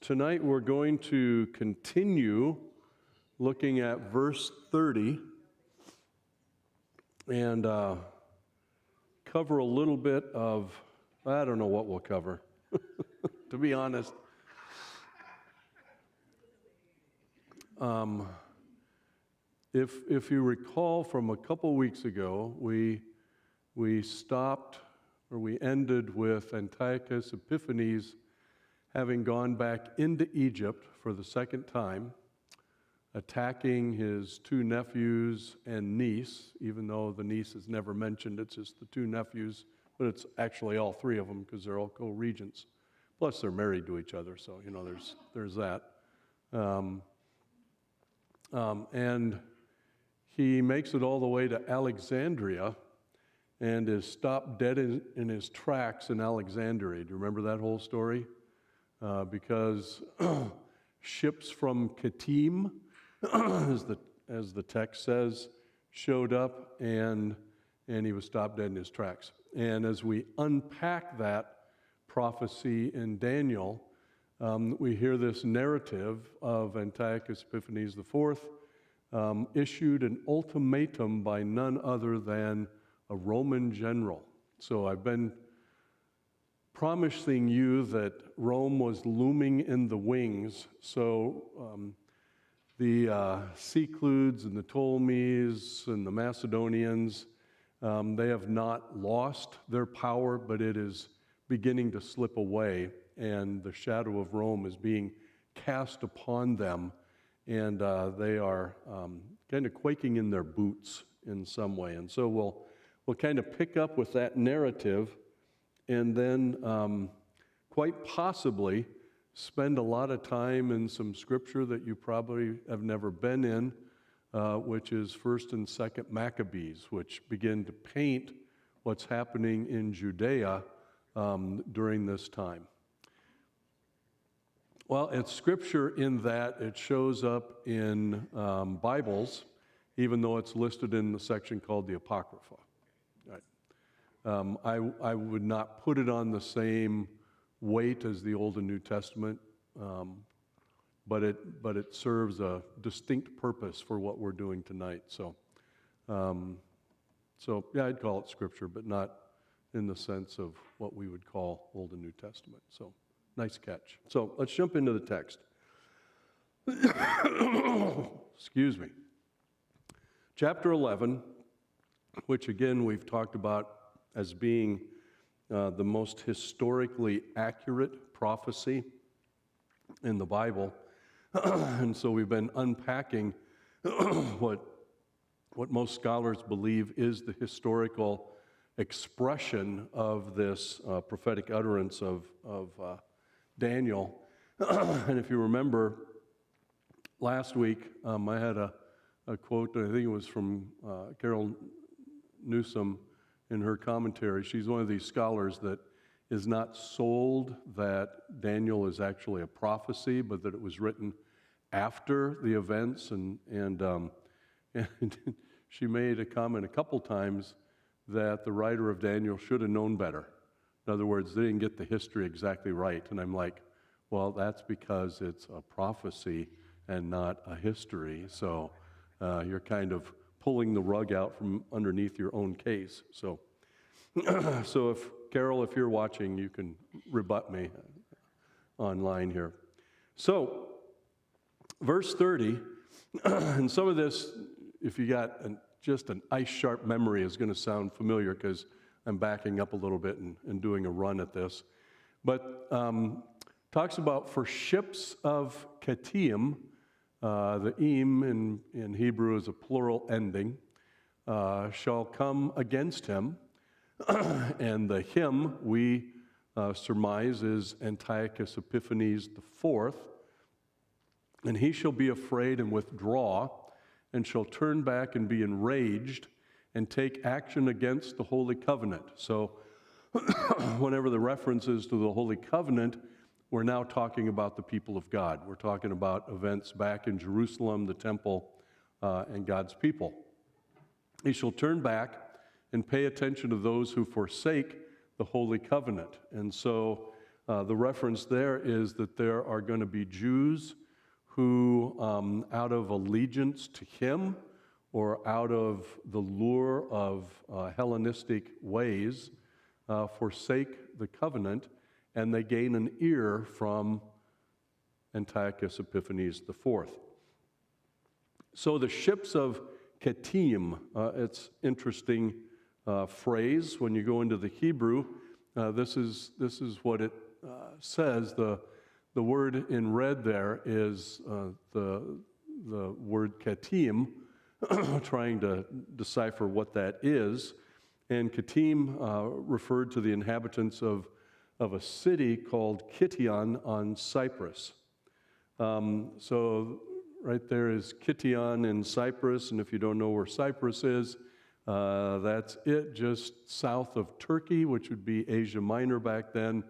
tonight we're going to continue looking at verse 30 and cover a little bit of, I don't know what we'll cover, to be honest. If you recall from a couple weeks ago, we ended with Antiochus Epiphanes having gone back into Egypt for the second time, attacking his two nephews and niece, even though the niece is never mentioned, it's just the two nephews, but it's actually all three of them because they're all co-regents. Plus they're married to each other, so there's that. And he makes it all the way to Alexandria and is stopped dead in his tracks in Alexandria. Do you remember that whole story? Because ships from Kittim, as the text says, showed up and he was stopped dead in his tracks. And as we unpack that prophecy in Daniel, we hear this narrative of Antiochus Epiphanes IV issued an ultimatum by none other than a Roman general. So I've been promising you that Rome was looming in the wings. So the Secludes and the Ptolemies and the Macedonians, they have not lost their power, but it is beginning to slip away, and the shadow of Rome is being cast upon them, and they are kind of quaking in their boots in some way. And so we'll kind of pick up with that narrative and then quite possibly spend a lot of time in some scripture that you probably have never been in, which is 1st and 2nd Maccabees, which begin to paint what's happening in Judea during this time. Well, it's scripture in that it shows up in Bibles, even though it's listed in the section called the Apocrypha. I would not put it on the same weight as the Old and New Testament, but it serves a distinct purpose for what we're doing tonight. So yeah, I'd call it scripture, but not in the sense of what we would call Old and New Testament. So nice catch. So let's jump into the text. Excuse me. Chapter 11, which again we've talked about as being the most historically accurate prophecy in the Bible. And so we've been unpacking what most scholars believe is the historical expression of this prophetic utterance of Daniel. And if you remember, last week I had a quote, I think it was from Carol Newsom, in her commentary. She's one of these scholars that is not sold that Daniel is actually a prophecy, but that it was written after the events. And she made a comment a couple times that the writer of Daniel should have known better. In other words, they didn't get the history exactly right. And I'm like, well, that's because it's a prophecy and not a history. So you're kind of pulling the rug out from underneath your own case. So if Carol, if you're watching, you can rebut me online here. So, verse 30, and some of this, if you got just an ice-sharp memory, is going to sound familiar because I'm backing up a little bit and doing a run at this. But talks about for ships of Kittim. The im in Hebrew is a plural ending, shall come against him, and the him we surmise is Antiochus Epiphanes IV, and he shall be afraid and withdraw, and shall turn back and be enraged, and take action against the Holy Covenant. So whenever the reference is to the Holy Covenant, we're now talking about the people of God. We're talking about events back in Jerusalem, the temple, and God's people. He shall turn back and pay attention to those who forsake the Holy Covenant. And so The reference there is that there are going to be Jews who, out of allegiance to him or out of the lure of Hellenistic ways, forsake the covenant, and they gain an ear from Antiochus Epiphanes IV. So the ships of Kittim, it's interesting phrase when you go into the Hebrew. This is what it says. The word in red there is the word Kittim, trying to decipher what that is. And Kittim referred to the inhabitants of a city called Kition on Cyprus. So right there is Kition in Cyprus, and if you don't know where Cyprus is, that's it, just south of Turkey, which would be Asia Minor back then,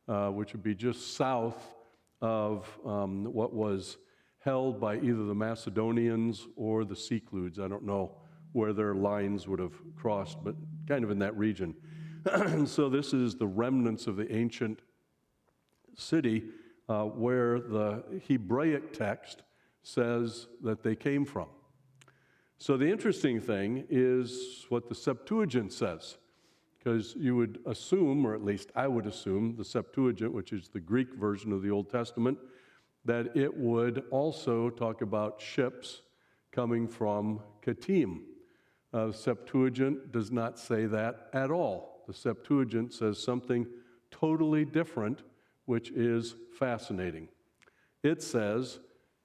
which would be just south of what was held by either the Macedonians or the Cyclops. I don't know where their lines would have crossed, but kind of in that region. And so this is the remnants of the ancient city where the Hebraic text says that they came from. So the interesting thing is what the Septuagint says, because you would assume, or at least I would assume, the Septuagint, which is the Greek version of the Old Testament, that it would also talk about ships coming from Kittim. The Septuagint does not say that at all. The Septuagint says something totally different, which is fascinating. It says,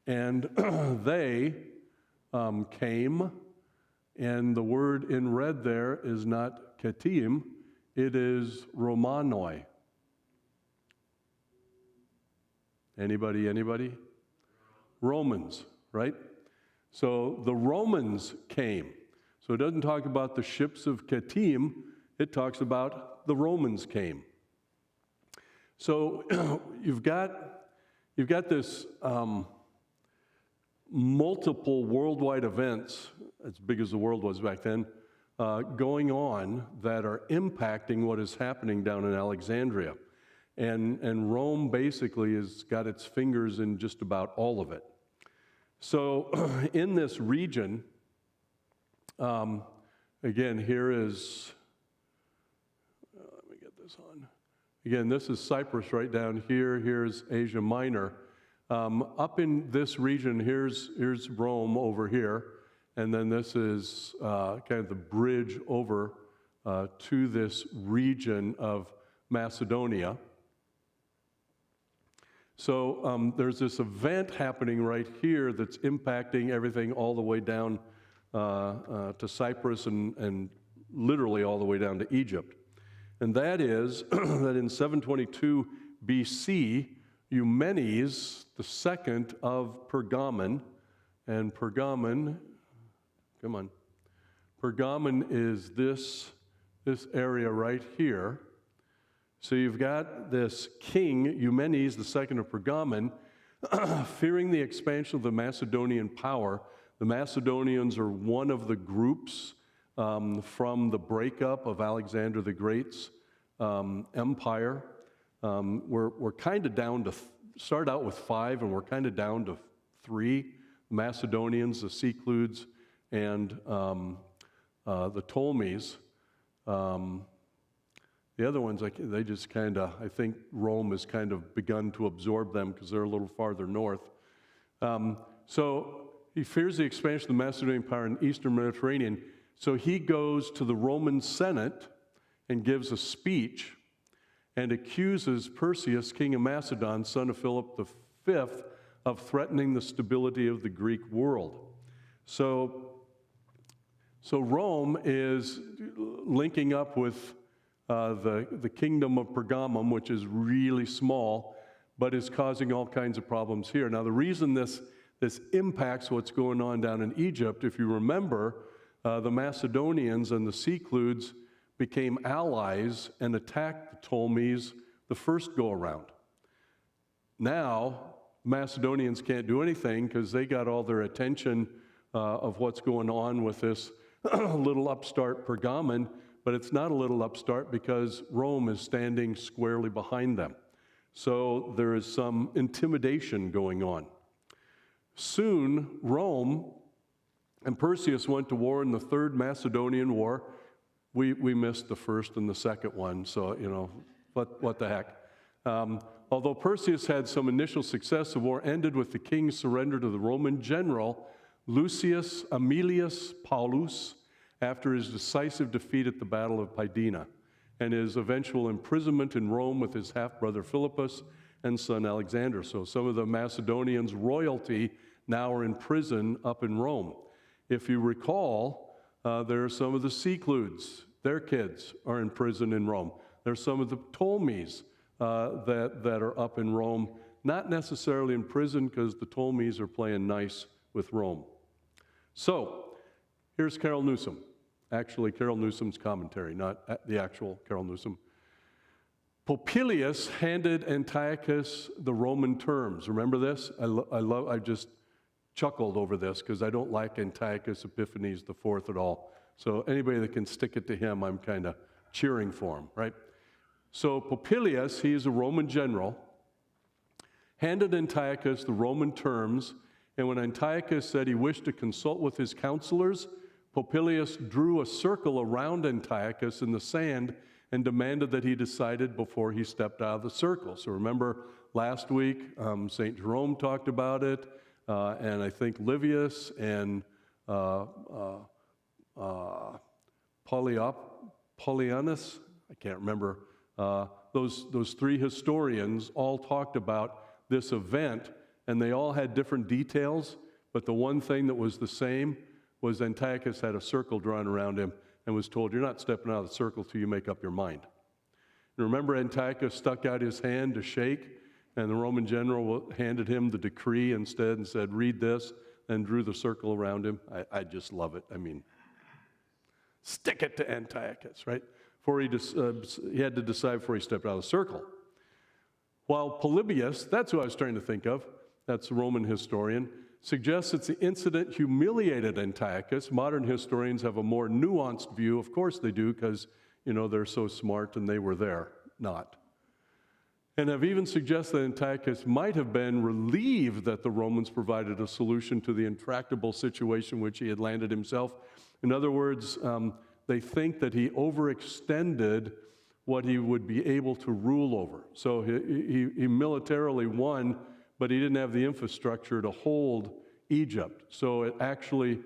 and they came, and the word in red there is not Kittim, it is Romanoi. Anybody? Romans, right? So the Romans came. So it doesn't talk about the ships of Kittim, it talks about the Romans came. So you've got this multiple worldwide events, as big as the world was back then, going on that are impacting what is happening down in Alexandria. And Rome basically has got its fingers in just about all of it. So in this region, again, here is, let me get this on. Again, this is Cyprus right down here. Here's Asia Minor. Up in this region, here's Rome over here. And then this is kind of the bridge over to this region of Macedonia. So there's this event happening right here that's impacting everything all the way down to Cyprus and literally all the way down to Egypt. And that is that in 722 BC, Eumenes II of Pergamon, and Pergamon is this area right here. So you've got this king, Eumenes II of Pergamon, fearing the expansion of the Macedonian power. The Macedonians are one of the groups from the breakup of Alexander the Great's empire. We're kind of down to, start out with 5, and we're kind of down to 3. The Macedonians, the Cyclops, and the Ptolemies. The other ones, they just kind of, I think Rome has kind of begun to absorb them because they're a little farther north. So he fears the expansion of the Macedonian power in the Eastern Mediterranean. So he goes to the Roman Senate and gives a speech and accuses Perseus, king of Macedon, son of Philip V, of threatening the stability of the Greek world. So Rome is linking up with the kingdom of Pergamum, which is really small, but is causing all kinds of problems here. Now, the reason this impacts what's going on down in Egypt, if you remember, the Macedonians and the Cyclops became allies and attacked the Ptolemies the first go-around. Now, Macedonians can't do anything because they got all their attention of what's going on with this little upstart Pergamon, but it's not a little upstart because Rome is standing squarely behind them. So there is some intimidation going on. Soon, Rome and Perseus went to war in the Third Macedonian War. We missed the first and the second one, so, what the heck. Although Perseus had some initial success, the war ended with the king's surrender to the Roman general Lucius Aemilius Paulus after his decisive defeat at the Battle of Pydina and his eventual imprisonment in Rome with his half-brother Philippus and son Alexander. So some of the Macedonians' royalty now are in prison up in Rome. If you recall, there are some of the Secludes. Their kids are in prison in Rome. There's some of the Ptolemies that are up in Rome, not necessarily in prison because the Ptolemies are playing nice with Rome. So here's Carol Newsom. Actually, Carol Newsom's commentary, not the actual Carol Newsom. Popilius handed Antiochus the Roman terms. Remember this? I just chuckled over this because I don't like Antiochus Epiphanes IV at all. So anybody that can stick it to him, I'm kind of cheering for him, right? So Popilius, he is a Roman general, handed Antiochus the Roman terms, and when Antiochus said he wished to consult with his counselors, Popilius drew a circle around Antiochus in the sand and demanded that he decided before he stepped out of the circle. So remember last week, St. Jerome talked about it, and I think Livius and Polyaenus, I can't remember, those three historians all talked about this event, and they all had different details, but the one thing that was the same was Antiochus had a circle drawn around him and was told, you're not stepping out of the circle till you make up your mind. And remember, Antiochus stuck out his hand to shake, and the Roman general handed him the decree instead and said, read this, and drew the circle around him. I just love it. I mean, stick it to Antiochus, right? He had to decide before he stepped out of the circle. While Polybius, that's who I was trying to think of, that's a Roman historian, suggests that the incident humiliated Antiochus. Modern historians have a more nuanced view. Of course they do, because, they're so smart and they were there. Not. And have even suggested that Antiochus might have been relieved that the Romans provided a solution to the intractable situation which he had landed himself. In other words, they think that he overextended what he would be able to rule over. So he militarily won, but he didn't have the infrastructure to hold Egypt. So it actually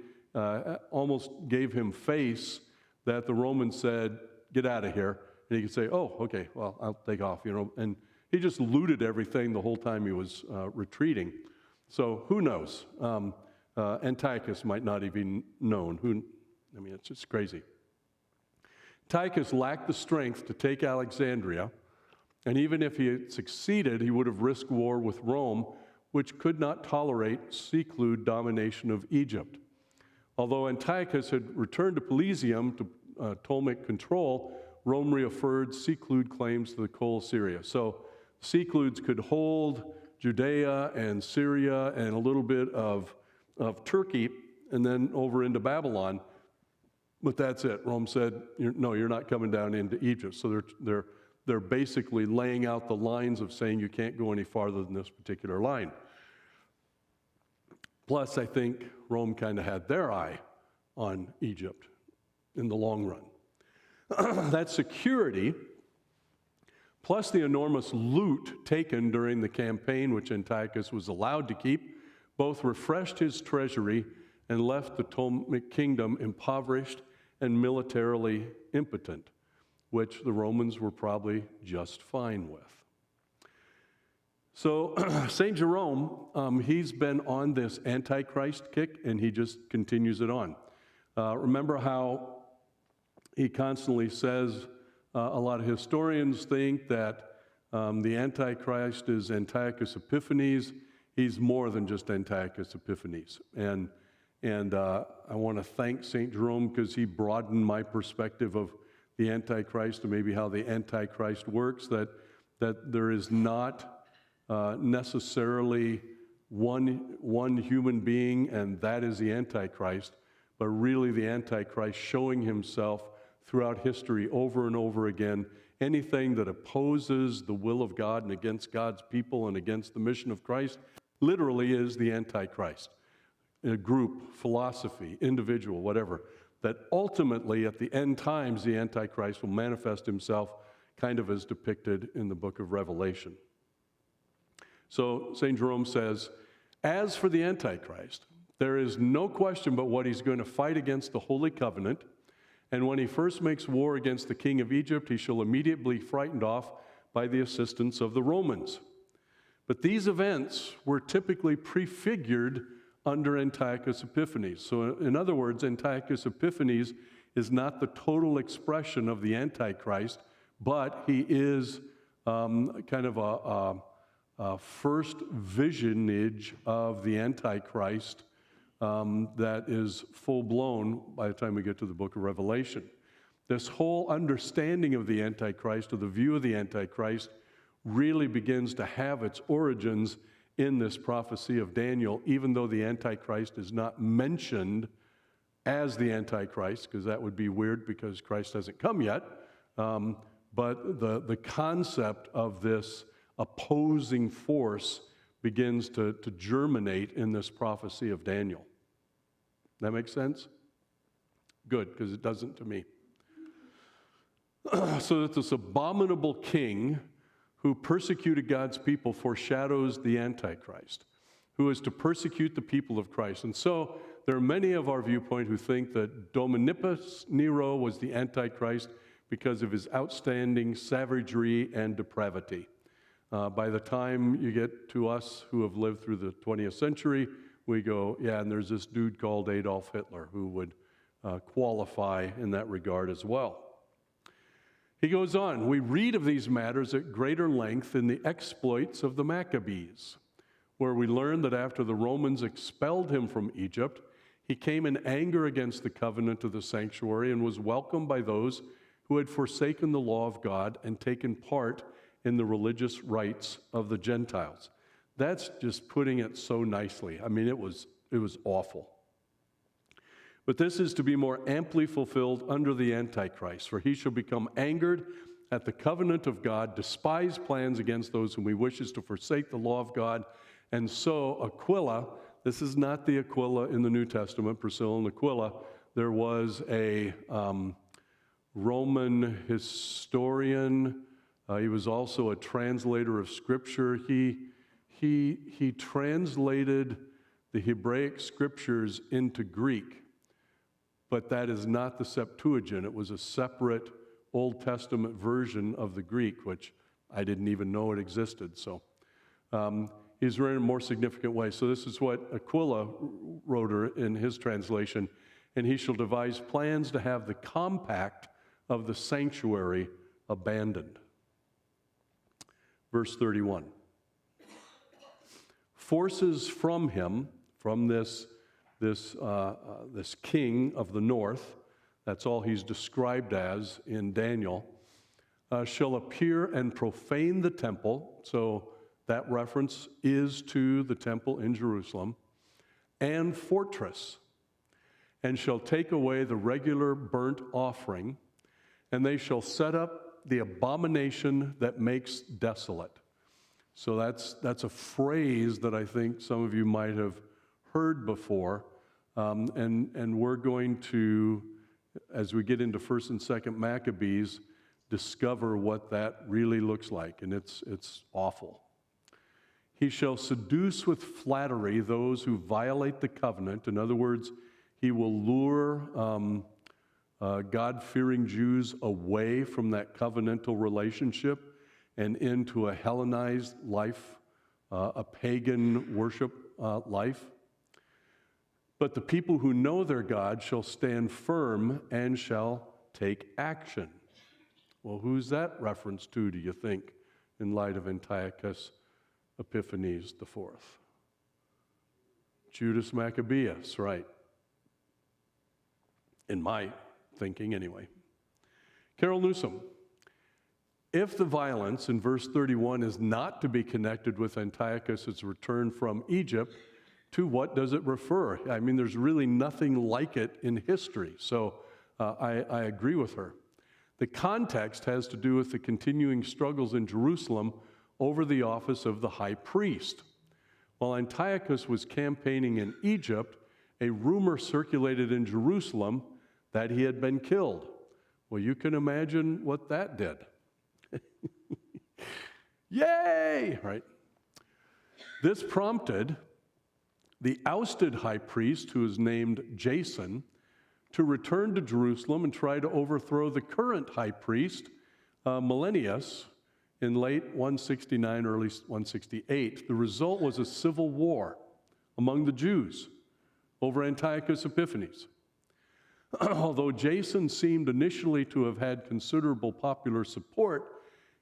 almost gave him face that the Romans said, get out of here. And he could say, oh, okay, well, I'll take off, And he just looted everything the whole time he was retreating. So who knows? Antiochus might not even known. It's just crazy. Antiochus lacked the strength to take Alexandria, and even if he had succeeded, he would have risked war with Rome, which could not tolerate Seclude domination of Egypt. Although Antiochus had returned to Pelusium to Ptolemaic control, Rome reaffirmed Seclude claims to the whole Syria. So Secludes could hold Judea and Syria and a little bit of Turkey, and then over into Babylon. But that's it. Rome said, no, you're not coming down into Egypt. So they're basically laying out the lines of saying you can't go any farther than this particular line. Plus, I think Rome kind of had their eye on Egypt in the long run. That security, plus the enormous loot taken during the campaign, which Antiochus was allowed to keep, both refreshed his treasury and left the Ptolemaic kingdom impoverished and militarily impotent, which the Romans were probably just fine with. So St. Jerome, he's been on this Antichrist kick, and he just continues it on. Remember how he constantly says, a lot of historians think that the Antichrist is Antiochus Epiphanes. He's more than just Antiochus Epiphanes. And I want to thank St. Jerome because he broadened my perspective of the Antichrist and maybe how the Antichrist works, that there is not necessarily one human being, and that is the Antichrist, but really the Antichrist showing himself throughout history over and over again anything that opposes the will of God and against God's people and against the mission of Christ literally is the Antichrist. A group, philosophy, individual, whatever, that ultimately at the end times the Antichrist will manifest himself kind of as depicted in the book of Revelation. So St. Jerome says, as for the Antichrist, there is no question but what he's going to fight against the Holy Covenant, and when he first makes war against the king of Egypt, he shall immediately be frightened off by the assistance of the Romans. But these events were typically prefigured under Antiochus Epiphanes. So in other words, Antiochus Epiphanes is not the total expression of the Antichrist, but he is kind of a first visionage of the Antichrist that is full-blown by the time we get to the book of Revelation. This whole understanding of the Antichrist, or the view of the Antichrist, really begins to have its origins in this prophecy of Daniel, even though the Antichrist is not mentioned as the Antichrist, because that would be weird because Christ hasn't come yet. But the concept of this opposing force begins to germinate in this prophecy of Daniel. That makes sense? Good, because it doesn't to me. So that this abominable king who persecuted God's people foreshadows the Antichrist, who is to persecute the people of Christ. And so there are many of our viewpoint who think that Domitius Nero was the Antichrist because of his outstanding savagery and depravity. By the time you get to us who have lived through the 20th century, we go, yeah, and there's this dude called Adolf Hitler who would qualify in that regard as well. He goes on, we read of these matters at greater length in the exploits of the Maccabees, where we learn that after the Romans expelled him from Egypt, he came in anger against the covenant of the sanctuary and was welcomed by those who had forsaken the law of God and taken part in the religious rites of the Gentiles. That's just putting it so nicely. I mean, it was awful. But this is to be more amply fulfilled under the Antichrist, for he shall become angered at the covenant of God, despise plans against those whom he wishes to forsake the law of God. And so Aquila, this is not the Aquila in the New Testament, Priscilla and Aquila. There was a Roman historian. He was also a translator of Scripture. He translated the Hebraic Scriptures into Greek. But that is not the Septuagint. It was a separate Old Testament version of the Greek, which I didn't even know it existed. So he's written in a more significant way. So this is what Aquila wrote in his translation. And he shall devise plans to have the compact of the sanctuary abandoned. Verse 31. Forces from him, from this king of the north, that's all he's described as in Daniel, shall appear and profane the temple. So that reference is to the temple in Jerusalem, and fortress, and shall take away the regular burnt offering, and they shall set up the abomination that makes desolate. So that's a phrase that I think some of you might have heard before, and we're going to, as we get into 1st and 2nd Maccabees, discover what that really looks like, and it's awful. He shall seduce with flattery those who violate the covenant. In other words, he will lure God-fearing Jews away from that covenantal relationship and into a Hellenized life, a pagan worship life. But the people who know their God shall stand firm and shall take action. Well, who's that reference to, do you think, in light of Antiochus Epiphanes IV? Judas Maccabeus, right. In my thinking, anyway. Carol Newsom, if the violence in verse 31 is not to be connected with Antiochus' return from Egypt, to what does it refer? I mean, there's really nothing like it in history. So I agree with her. The context has to do with the continuing struggles in Jerusalem over the office of the high priest. While Antiochus was campaigning in Egypt, a rumor circulated in Jerusalem that he had been killed. Well, you can imagine what that did. Yay! Right? This prompted the ousted high priest, who is named Jason, to return to Jerusalem and try to overthrow the current high priest, Millennius, in late 169, early 168. The result was a civil war among the Jews over Antiochus Epiphanes. Although Jason seemed initially to have had considerable popular support,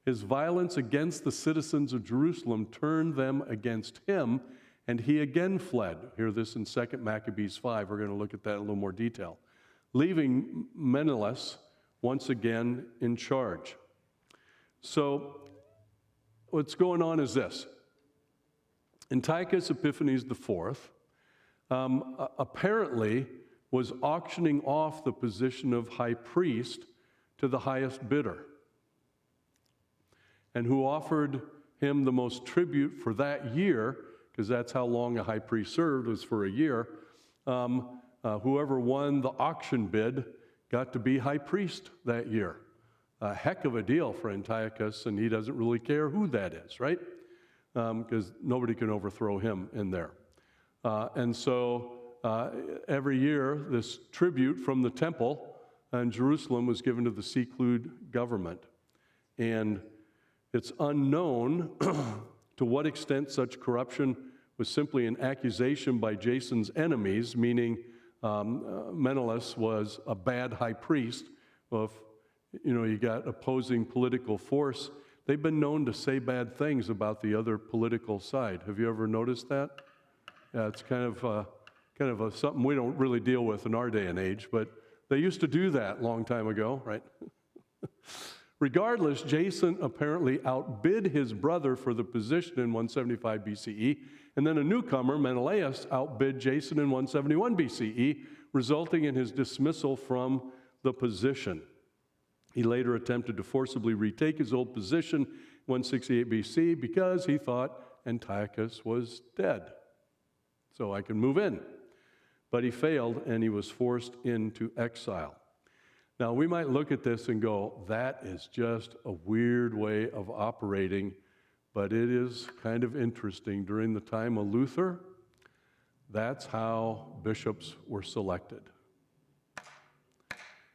his violence against the citizens of Jerusalem turned them against him, and he again fled. Hear this in 2 Maccabees 5. We're going to look at that in a little more detail. Leaving Menelaus once again in charge. So what's going on is this. Antiochus Epiphanes IV apparently was auctioning off the position of high priest to the highest bidder, and who offered him the most tribute for that year, because that's how long a high priest served, was for a year. Whoever won the auction bid got to be high priest that year. A heck of a deal for Antiochus, and he doesn't really care who that is, right? Because nobody can overthrow him in there. And so every year, this tribute from the temple in Jerusalem was given to the Seclud government. And it's unknown to what extent such corruption was simply an accusation by Jason's enemies, meaning Menelaus was a bad high priest. Well, if you got opposing political force, they've been known to say bad things about the other political side. Have you ever noticed that? Yeah, it's kind of something we don't really deal with in our day and age, but they used to do that a long time ago, right? Regardless, Jason apparently outbid his brother for the position in 175 BCE, and then a newcomer, Menelaus, outbid Jason in 171 BCE, resulting in his dismissal from the position. He later attempted to forcibly retake his old position in 168 BC because he thought Antiochus was dead, so I can move in. But he failed, and he was forced into exile. Now, we might look at this and go, that is just a weird way of operating, but it is kind of interesting. During the time of Luther, that's how bishops were selected.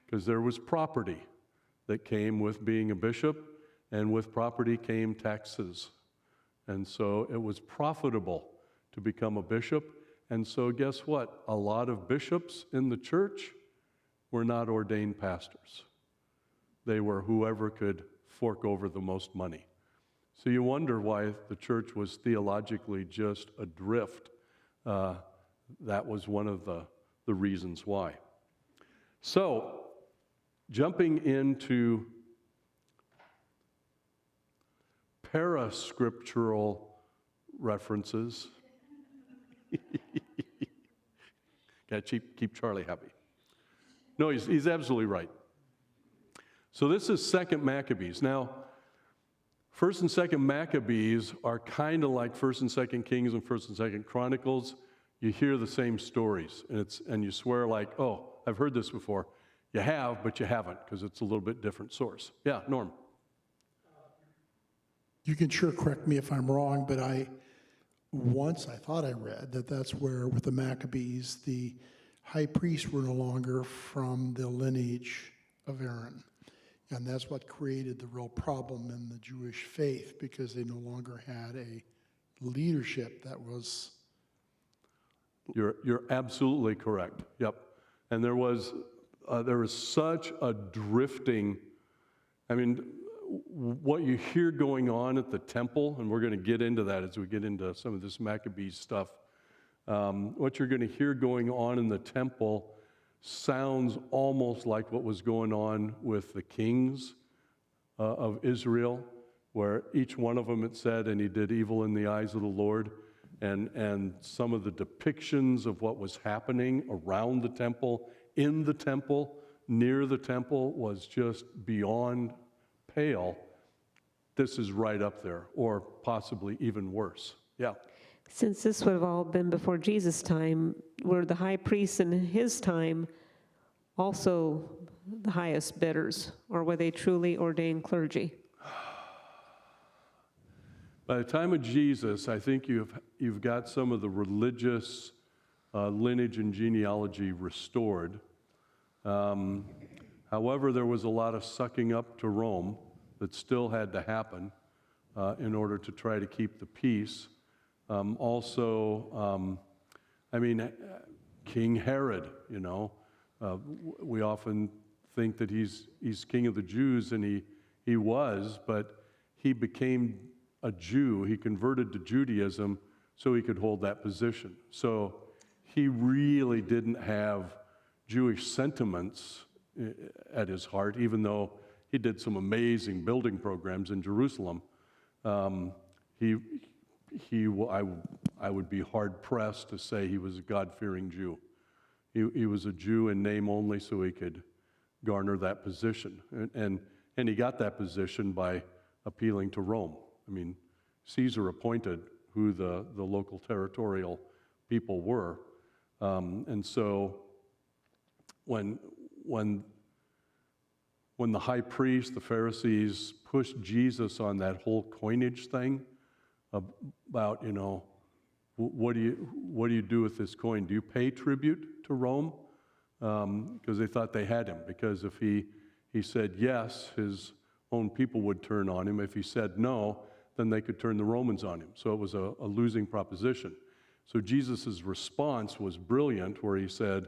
Because there was property that came with being a bishop, and with property came taxes. And so it was profitable to become a bishop. And so guess what? A lot of bishops in the church were not ordained pastors. They were whoever could fork over the most money. So you wonder why the church was theologically just adrift. That was one of the reasons why. So, jumping into parascriptural references. Gotta keep Charlie happy. No, he's absolutely right. So this is 2nd Maccabees. Now, 1st and 2nd Maccabees are kind of like 1st and 2nd Kings and 1st and 2nd Chronicles. You hear the same stories, and you swear like, oh, I've heard this before. You have, but you haven't, because it's a little bit different source. Yeah, Norm. You can sure correct me if I'm wrong, but I thought I read that that's where, with the Maccabees, the high priests were no longer from the lineage of Aaron. And that's what created the real problem in the Jewish faith, because they no longer had a leadership that was... You're absolutely correct. Yep. And there was such a drifting. I mean, what you hear going on at the temple, and we're going to get into that as we get into some of this Maccabees stuff. What you're going to hear going on in the temple sounds almost like what was going on with the kings of Israel, where each one of them, it said, and he did evil in the eyes of the Lord. And some of the depictions of what was happening around the temple, in the temple, near the temple was just beyond pale, this is right up there, or possibly even worse. Yeah. Since this would have all been before Jesus' time, were the high priests in his time also the highest bidders, or were they truly ordained clergy? By the time of Jesus, I think you've got some of the religious lineage and genealogy restored. However, there was a lot of sucking up to Rome that still had to happen in order to try to keep the peace. King Herod, we often think that he's king of the Jews, and he was, but he became a Jew. He converted to Judaism so he could hold that position. So he really didn't have Jewish sentiments at his heart, even though he did some amazing building programs in Jerusalem. I would be hard-pressed to say he was a God-fearing Jew. He was a Jew in name only so he could garner that position. And he got that position by appealing to Rome. I mean, Caesar appointed who the local territorial people were. And so when the high priest, the Pharisees, pushed Jesus on that whole coinage thing about, what do you do with this coin? Do you pay tribute to Rome? Because they thought they had him. Because if he said yes, his own people would turn on him. If he said no, then they could turn the Romans on him. So it was a losing proposition. So Jesus' response was brilliant, where he said,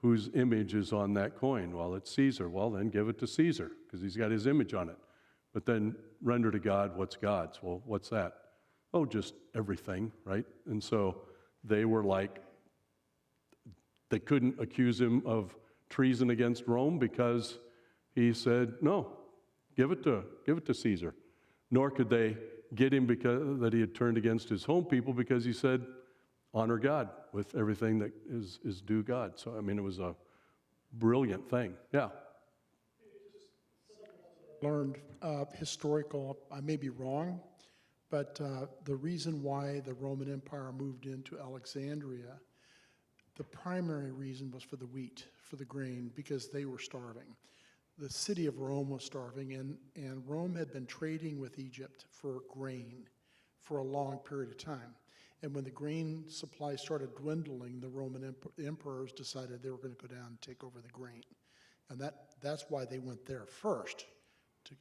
whose image is on that coin? Well, it's Caesar. Well, then give it to Caesar, because he's got his image on it. But then render to God what's God's. Well, what's that? Oh, just everything, right? And so they were like, they couldn't accuse him of treason against Rome because he said, no, give it to Caesar. Nor could they get him because that he had turned against his home people, because he said, honor God with everything that is due God. So, it was a brilliant thing. Yeah. Learned historical, I may be wrong, but the reason why the Roman Empire moved into Alexandria, the primary reason was for the wheat, for the grain, because they were starving. The city of Rome was starving, and Rome had been trading with Egypt for grain for a long period of time. And when the grain supply started dwindling, the Roman emperors decided they were going to go down and take over the grain. And that's why they went there first,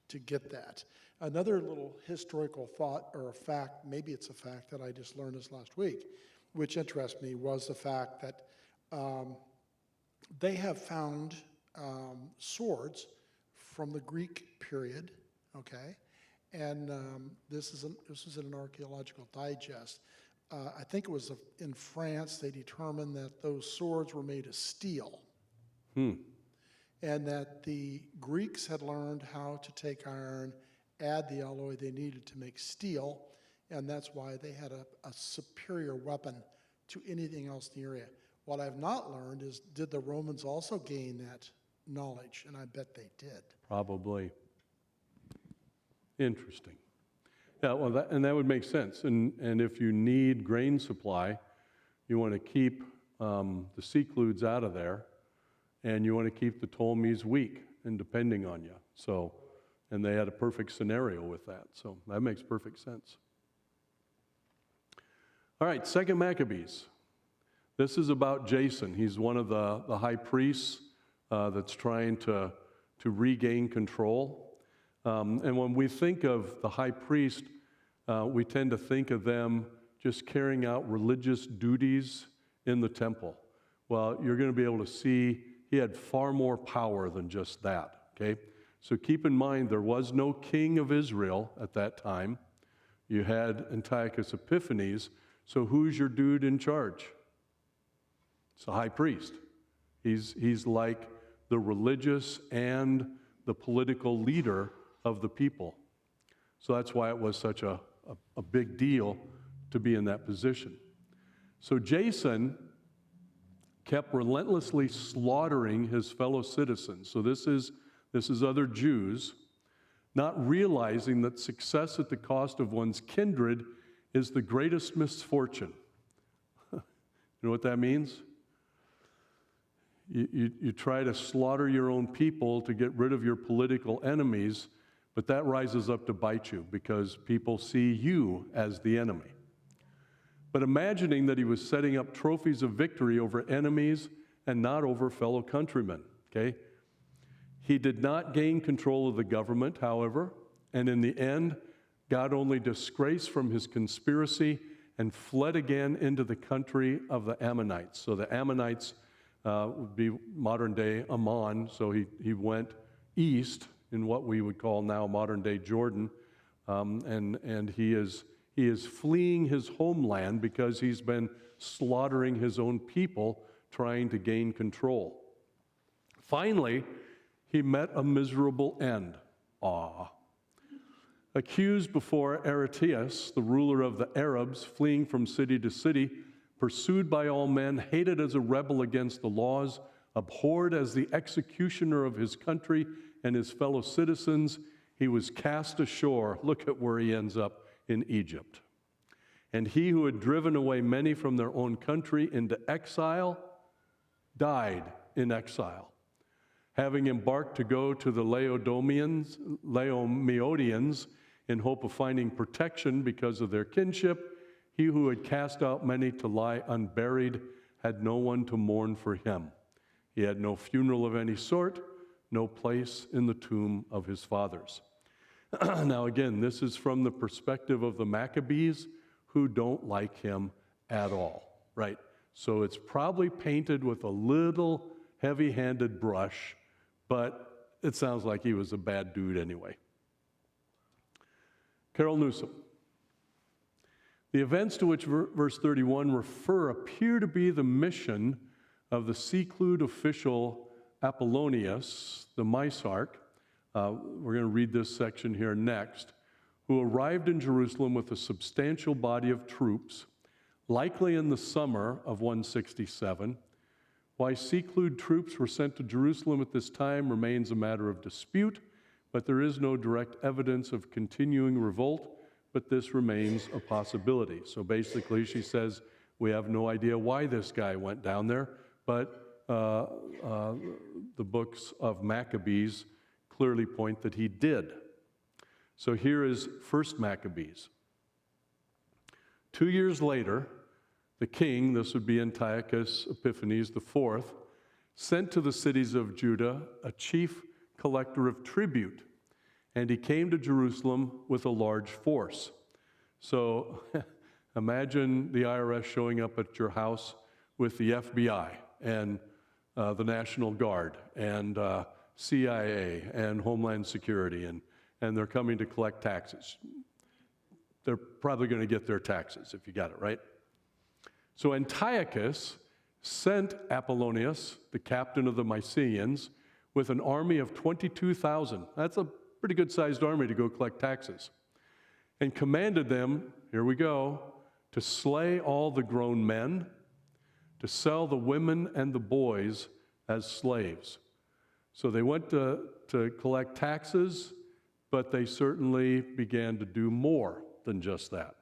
to get that. Another little historical thought, or a fact, maybe it's a fact that I just learned this last week, which interests me, was the fact that they have found swords from the Greek period, okay? And this is in an archaeological digest. I think it was in France, they determined that those swords were made of steel. And that the Greeks had learned how to take iron, add the alloy they needed to make steel, and that's why they had a superior weapon to anything else in the area. What I've not learned is, did the Romans also gain that knowledge? And I bet they did. Probably. Interesting. Yeah, well, that would make sense. And if you need grain supply, you want to keep the Secludes out of there, and you want to keep the Ptolemies weak and depending on you. So, and they had a perfect scenario with that. So that makes perfect sense. All right, 2 Maccabees. This is about Jason. He's one of the high priests that's trying to regain control. And when we think of the high priest, we tend to think of them just carrying out religious duties in the temple. Well, you're going to be able to see he had far more power than just that, okay? So keep in mind, there was no king of Israel at that time. You had Antiochus Epiphanes. So who's your dude in charge? It's the high priest. He's like the religious and the political leader of the people. So that's why it was such a big deal to be in that position. So Jason kept relentlessly slaughtering his fellow citizens. So this is other Jews, not realizing that success at the cost of one's kindred is the greatest misfortune. You know what that means? You try to slaughter your own people to get rid of your political enemies, but that rises up to bite you because people see you as the enemy. But imagining that he was setting up trophies of victory over enemies and not over fellow countrymen, okay? He did not gain control of the government, however, and in the end, God only disgraced from his conspiracy and fled again into the country of the Ammonites. So the Ammonites would be modern-day Ammon, so he went east in what we would call now modern-day Jordan, and he is fleeing his homeland because he's been slaughtering his own people, trying to gain control. Finally, he met a miserable end. Accused before Aretias, the ruler of the Arabs, fleeing from city to city, pursued by all men, hated as a rebel against the laws, abhorred as the executioner of his country and his fellow citizens, he was cast ashore. Look at where he ends up, in Egypt. And he who had driven away many from their own country into exile died in exile. Having embarked to go to the Laodiceans in hope of finding protection because of their kinship, he who had cast out many to lie unburied had no one to mourn for him. He had no funeral of any sort, no place in the tomb of his fathers. Now again, this is from the perspective of the Maccabees, who don't like him at all, right? So it's probably painted with a little heavy-handed brush, but it sounds like he was a bad dude anyway. Carol Newsom. The events to which verse 31 refer appear to be the mission of the Seclude official Apollonius, the Misarch. We're going to read this section here next, who arrived in Jerusalem with a substantial body of troops, likely in the summer of 167. Why Seclude troops were sent to Jerusalem at this time remains a matter of dispute, but there is no direct evidence of continuing revolt, but this remains a possibility. So basically, she says, we have no idea why this guy went down there, but the books of Maccabees clearly point that he did. So here is 1 Maccabees. 2 years later, the king, this would be Antiochus Epiphanes IV, sent to the cities of Judah a chief collector of tribute, and he came to Jerusalem with a large force. So imagine the IRS showing up at your house with the FBI and the National Guard and CIA and Homeland Security, and they're coming to collect taxes. They're probably going to get their taxes, if you got it right. So Antiochus sent Apollonius, the captain of the Mysians, with an army of 22,000. That's a pretty good-sized army to go collect taxes. And commanded them, here we go, to slay all the grown men, to sell the women and the boys as slaves. So they went to collect taxes, but they certainly began to do more than just that.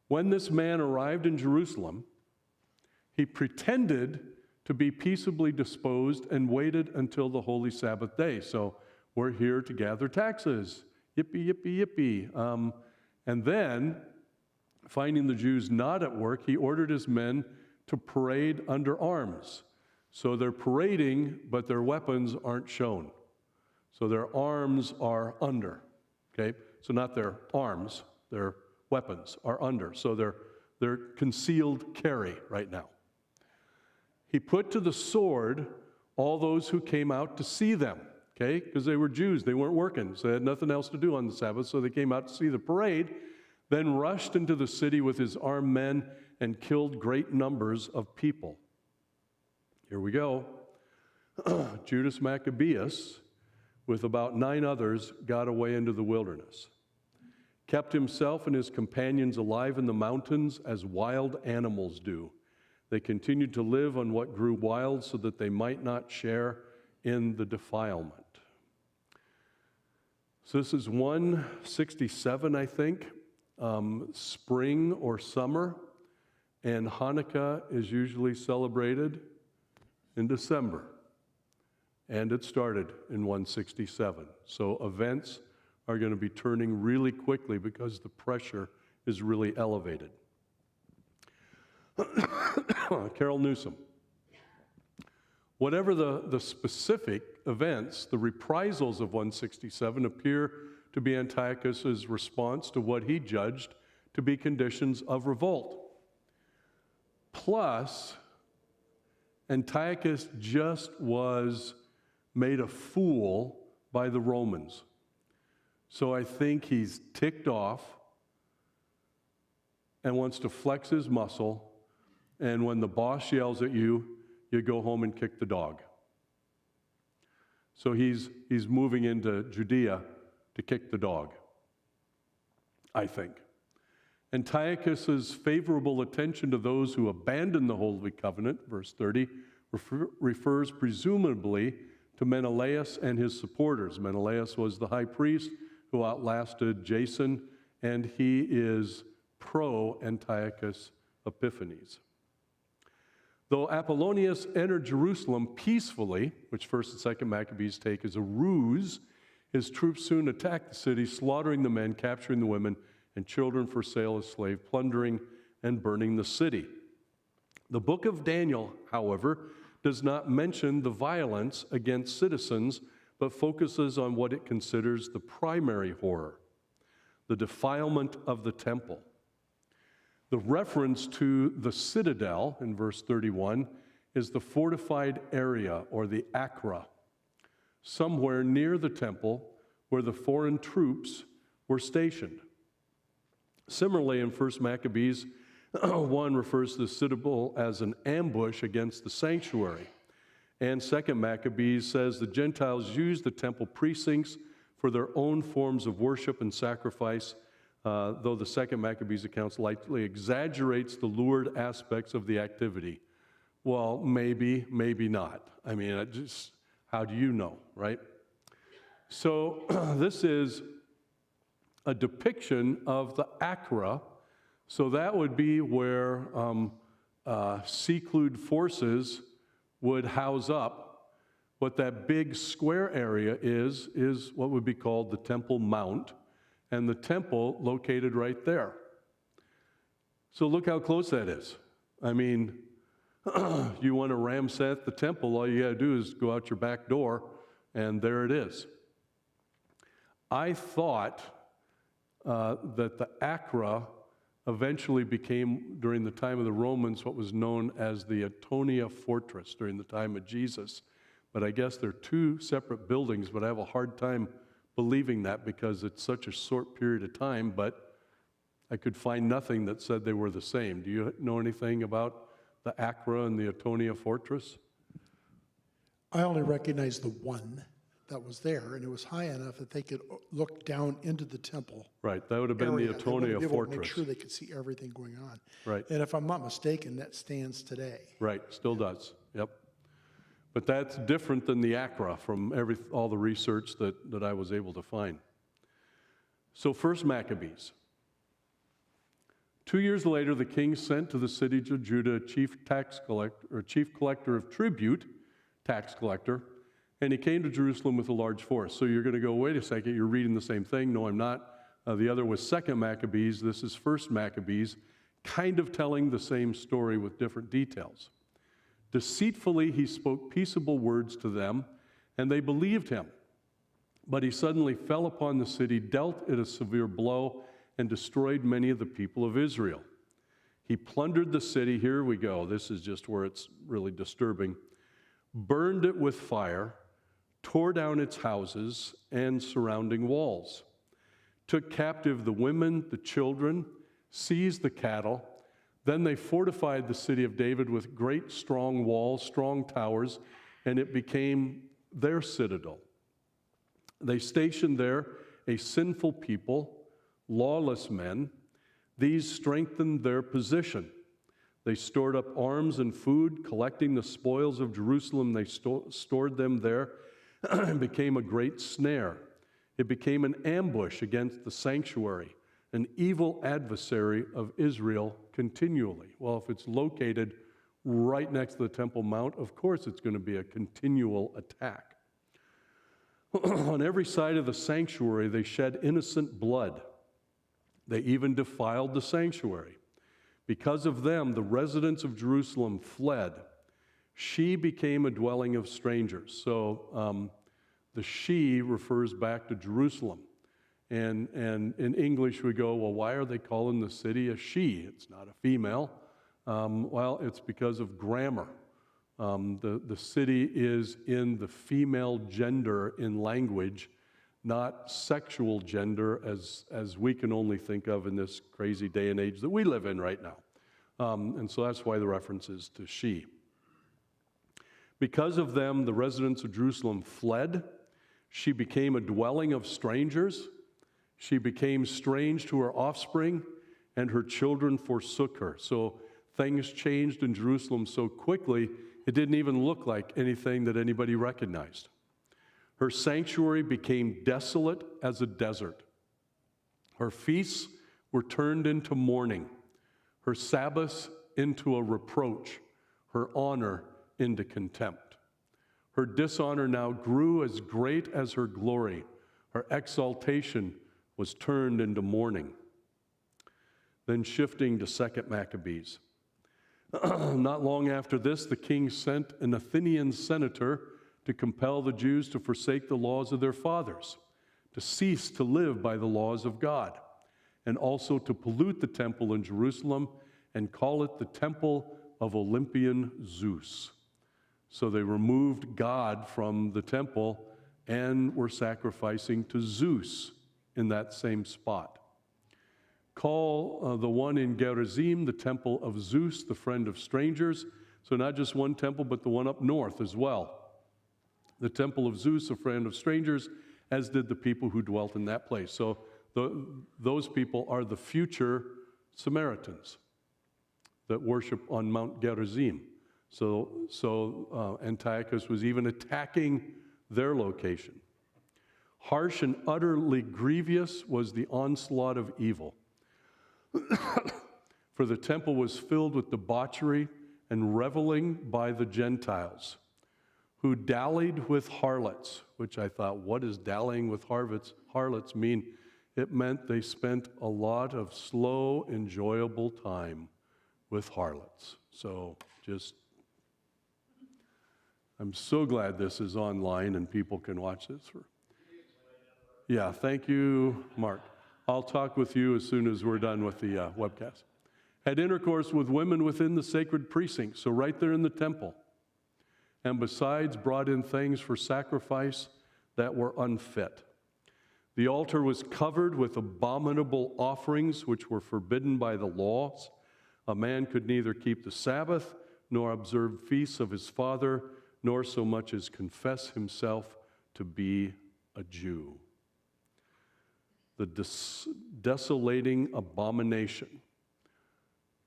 When this man arrived in Jerusalem, he pretended to be peaceably disposed and waited until the holy Sabbath day. So we're here to gather taxes. Yippee, yippee, yippee. And then, finding the Jews not at work, he ordered his men to parade under arms. So they're parading, but their weapons aren't shown. So their arms are under, okay? So not their arms, their weapons are under. So they're concealed carry right now. He put to the sword all those who came out to see them, okay? Because they were Jews, they weren't working, so they had nothing else to do on the Sabbath, so they came out to see the parade, then rushed into the city with his armed men and killed great numbers of people. Here we go. Judas Maccabeus, with about 9 others, got away into the wilderness, kept himself and his companions alive in the mountains as wild animals do. They continued to live on what grew wild so that they might not share in the defilement. So this is 167, I think, spring or summer, and Hanukkah is usually celebrated in December, and it started in 167. So events are going to be turning really quickly because the pressure is really elevated. Carol Newsom. Whatever the specific events, the reprisals of 167 appear to be Antiochus's response to what he judged to be conditions of revolt. Plus, Antiochus just was made a fool by the Romans. So I think he's ticked off and wants to flex his muscle, and when the boss yells at you, you go home and kick the dog. So he's moving into Judea to kick the dog, I think. Antiochus's favorable attention to those who abandon the Holy Covenant, verse 30, refers presumably to Menelaus and his supporters. Menelaus was the high priest who outlasted Jason, and he is pro-Antiochus Epiphanes. Though Apollonius entered Jerusalem peacefully, which 1st and 2nd Maccabees take as a ruse, his troops soon attacked the city, slaughtering the men, capturing the women and children for sale as slaves, plundering and burning the city. The book of Daniel, however, does not mention the violence against citizens, but focuses on what it considers the primary horror, the defilement of the temple. The reference to the citadel in verse 31 is the fortified area, or the Acra, somewhere near the temple where the foreign troops were stationed. Similarly, in 1 Maccabees 1 refers to the citadel as an ambush against the sanctuary. And 2 Maccabees says the Gentiles used the temple precincts for their own forms of worship and sacrifice, though the 2nd Maccabees account likely exaggerates the lurid aspects of the activity. Well, maybe, maybe not. I mean, how do you know, right? So this is a depiction of the Acra. So that would be where secluded forces would house up. What that big square area is what would be called the Temple Mount, and the temple located right there. So look how close that is. I mean, you want to ramset the temple, all you got to do is go out your back door, and there it is. I thought that the Acra eventually became, during the time of the Romans, what was known as the Antonia Fortress during the time of Jesus. But I guess they're two separate buildings, but I have a hard time believing that because it's such a short period of time, but I could find nothing that said they were the same. Do you know anything about the Acra and the Antonia Fortress? I only recognize the one that was there, and it was high enough that they could look down into the temple. Right, that would have been the Antonia Fortress. Make sure they could see everything going on. Right. And if I'm not mistaken, that stands today. Right, still does, yep. But that's different than the Acra from all the research that I was able to find. So 1 Maccabees. 2 years later, the king sent to the city of Judah a chief collector of tribute, tax collector, and he came to Jerusalem with a large force. So you're going to go, wait a second, you're reading the same thing. No, I'm not. The other was 2 Maccabees. This is 1 Maccabees, kind of telling the same story with different details. Deceitfully, he spoke peaceable words to them, and they believed him. But he suddenly fell upon the city, dealt it a severe blow, and destroyed many of the people of Israel. He plundered the city. Here we go. This is just where it's really disturbing. Burned it with fire, tore down its houses and surrounding walls, took captive the women, the children, seized the cattle. Then they fortified the city of David with great strong walls, strong towers, and it became their citadel. They stationed there a sinful people, lawless men. These strengthened their position. They stored up arms and food, collecting the spoils of Jerusalem. They stored them there. It became a great snare. It became an ambush against the sanctuary, an evil adversary of Israel continually. Well, if it's located right next to the Temple Mount, of course it's going to be a continual attack. On every side of the sanctuary, they shed innocent blood. They even defiled the sanctuary. Because of them, the residents of Jerusalem fled. She became a dwelling of strangers. So the she refers back to Jerusalem. And in English we go, well, why are they calling the city a she? It's not a female. Well, it's because of grammar. The city is in the female gender in language, not sexual gender as we can only think of in this crazy day and age that we live in right now. And so that's why the reference is to she. Because of them, the residents of Jerusalem fled. She became a dwelling of strangers. She became strange to her offspring, and her children forsook her. So things changed in Jerusalem so quickly, it didn't even look like anything that anybody recognized. Her sanctuary became desolate as a desert. Her feasts were turned into mourning, her Sabbaths into a reproach, her honor into contempt. Her dishonor now grew as great as her glory. Her exaltation was turned into mourning. Then shifting to 2 Maccabees. Not long after this, the king sent an Athenian senator to compel the Jews to forsake the laws of their fathers, to cease to live by the laws of God, and also to pollute the temple in Jerusalem and call it the temple of Olympian Zeus. So they removed God from the temple and were sacrificing to Zeus in that same spot. Call the one in Gerizim the temple of Zeus, the friend of strangers. So not just one temple, but the one up north as well. The temple of Zeus, a friend of strangers, as did the people who dwelt in that place. So those people are the future Samaritans that worship on Mount Gerizim. So Antiochus was even attacking their location. Harsh and utterly grievous was the onslaught of evil. For the temple was filled with debauchery and reveling by the Gentiles, who dallied with harlots, which I thought, what does dallying with harlots mean? It meant they spent a lot of slow, enjoyable time with harlots. So I'm so glad this is online and people can watch this. Yeah, thank you, Mark. I'll talk with you as soon as we're done with the webcast. Had intercourse with women within the sacred precincts, so right there in the temple. And besides, brought in things for sacrifice that were unfit. The altar was covered with abominable offerings which were forbidden by the laws. A man could neither keep the Sabbath, nor observe feasts of his father, nor so much as confess himself to be a Jew. The desolating abomination,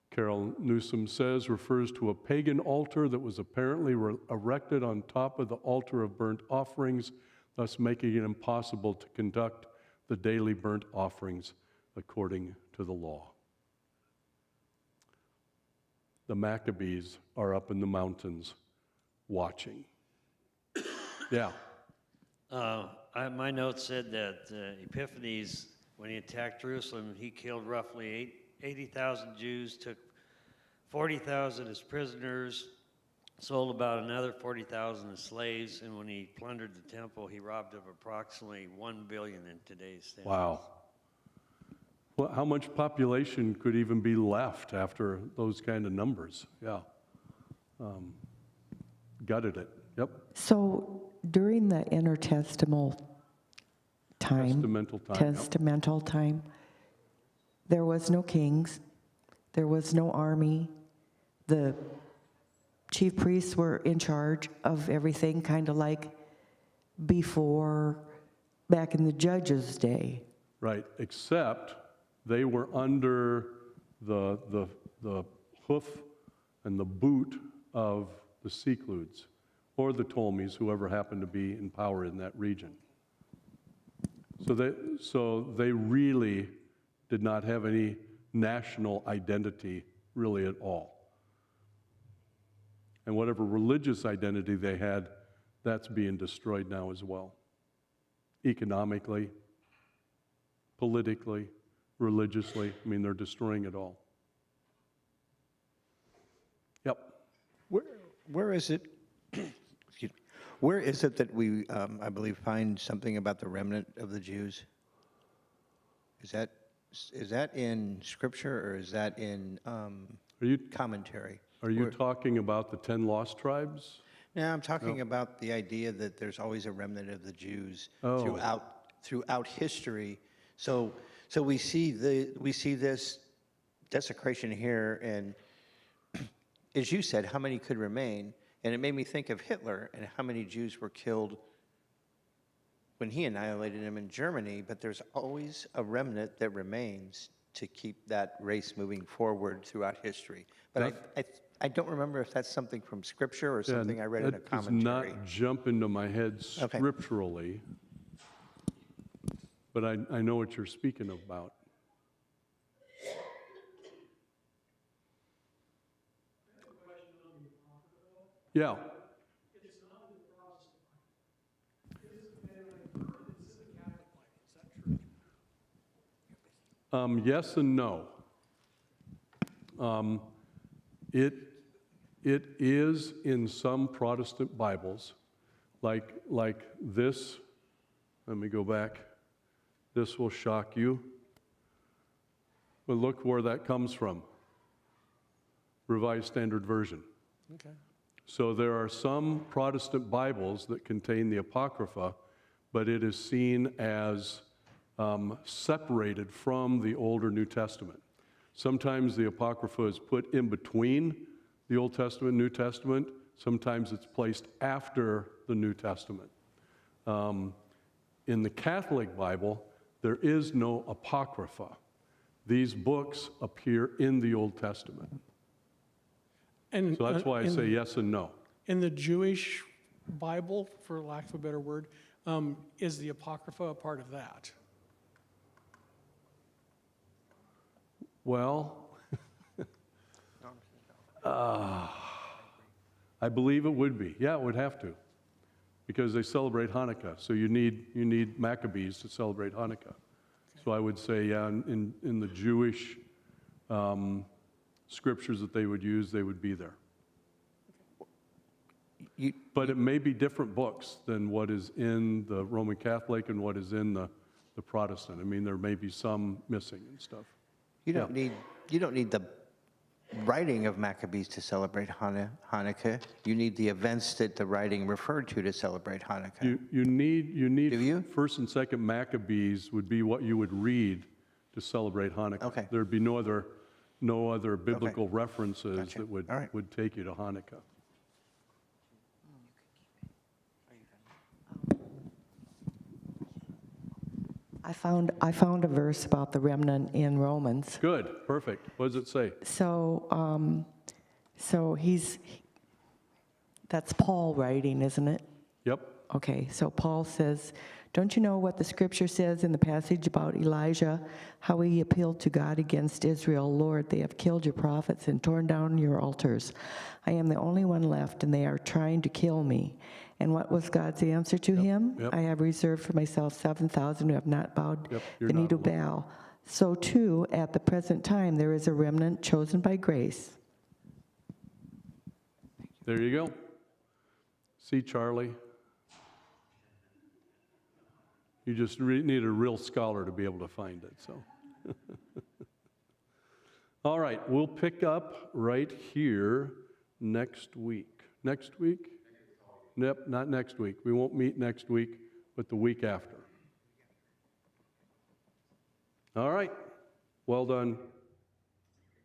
Carol Newsom says, refers to a pagan altar that was apparently erected on top of the altar of burnt offerings, thus making it impossible to conduct the daily burnt offerings according to the law. The Maccabees are up in the mountains watching. Yeah. My note said that Epiphanes, when he attacked Jerusalem, he killed roughly 80,000 Jews, took 40,000 as prisoners, sold about another 40,000 as slaves, and when he plundered the temple, he robbed of approximately $1 billion in today's standards. Wow. Well, how much population could even be left after those kind of numbers? Yeah. Gutted it. Yep. So during the intertestamental time, Testamental time, there was no kings, there was no army. The chief priests were in charge of everything, kind of like back in the judges' day. Right, except they were under the hoof and the boot of the Sikluds or the Ptolemies, whoever happened to be in power in that region. So they really did not have any national identity really at all. And whatever religious identity they had, that's being destroyed now as well. Economically, politically, religiously, I mean, they're destroying it all. Yep. Where is it, excuse me, where is it that we, I believe, find something about the remnant of the Jews? Is that in Scripture or is that in commentary? Are you talking about the 10 lost tribes? No, I'm talking about the idea that there's always a remnant of the Jews Oh. throughout history. So we see this desecration here, and as you said, how many could remain? And it made me think of Hitler and how many Jews were killed when he annihilated them in Germany. But there's always a remnant that remains to keep that race moving forward throughout history. But I don't remember if that's something from Scripture or something I read in a commentary. That does not jump into my head scripturally, but I know what you're speaking about. Yeah. Yes and no. It is in some Protestant Bibles, like this. Let me go back. This will shock you. But look where that comes from. Revised Standard Version. Okay. So there are some Protestant Bibles that contain the Apocrypha, but it is seen as separated from the older New Testament. Sometimes the Apocrypha is put in between the Old Testament and New Testament. Sometimes it's placed after the New Testament. In the Catholic Bible, there is no Apocrypha. These books appear in the Old Testament. And So that's why I say yes and no. in the Jewish Bible, for lack of a better word, is the Apocrypha a part of that? Well, I believe it would be. Yeah, it would have to, because they celebrate Hanukkah. So you need Maccabees to celebrate Hanukkah. So I would say, yeah, in the Jewish scriptures that they would use, they would be there. But it may be different books than what is in the Roman Catholic and what is in the Protestant. I mean, there may be some missing and stuff. You don't need the writing of Maccabees to celebrate Hanukkah. You need the events that the writing referred to celebrate Hanukkah. You need Do you? First and Second Maccabees would be what you would read to celebrate Hanukkah. Okay. There'd be no other biblical references Gotcha. that would All right. would take you to Hanukkah. I found a verse about the remnant in Romans. Good, perfect. What does it say? So that's Paul writing, isn't it? Yep. Okay, so Paul says, don't you know what the scripture says in the passage about Elijah, how he appealed to God against Israel? Lord, they have killed your prophets and torn down your altars. I am the only one left, and they are trying to kill me. And what was God's answer to him? Yep. I have reserved for myself 7,000 who have not bowed You're the knee not to alone. Baal. So too, at the present time, there is a remnant chosen by grace. There you go. See, Charlie? You just need a real scholar to be able to find it, so. All right, we'll pick up right here next week. Next week? Nope, not next week. We won't meet next week, but the week after. All right, well done.